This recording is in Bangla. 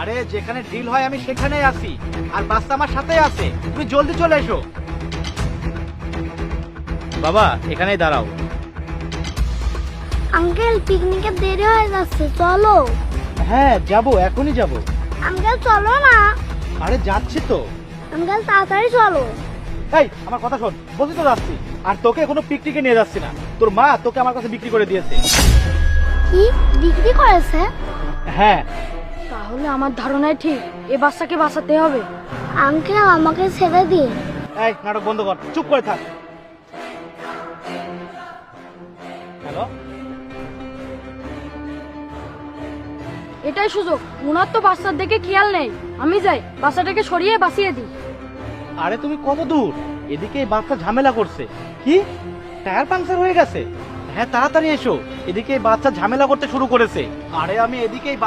আরে যেখানে ডিল হয় আমি সেখানেই আছি, আর বাসটা আমার সাথেই আছে। তুমি জলদি চলে এসো। বাবা এখানেই দাঁড়াও। আঙ্কেল পিকনিকে দেরি হয়ে যাচ্ছে, চলো। হ্যাঁ যাবো, এখনই যাবো। আঙ্কেল চলো না। আরে যাচ্ছি তো। আঙ্কেল তাড়াতাড়ি চলো। এই আমার কথা শোন, বলছি তো যাচ্ছি। আর তোকে কোনো পিকনিকে নিয়ে যাচ্ছি না, তোর মা তোকে আমার কাছে বিক্রি করে দিয়েছে। কি বিক্রি করেছে? হ্যাঁ। তাহলে আমার ধারণাই ঠিক, এ বাচ্চাকে বাঁচাতে হবে। আঙ্কেল আমাকে ছেড়ে দিন। এই নাটক বন্ধ কর, চুপ করে থাক। হ্যালো, এটাই সুযোগ। ওনার তো বাচ্চার দিকে খেয়াল নেই। আমি যাই, বাচ্চাটাকে সরিয়ে বাঁচিয়ে দিই। আরে তুমি কত দূর? এদিকে এই বাচ্চা ঝামেলা করছে। কি টায়ার পাংচার হয়ে গেছে? হ্যাঁ তাড়াতাড়ি এসো, এদিকে এই বাচ্চা ঝামেলা করতে শুরু করেছে। আরে আমি এদিকেই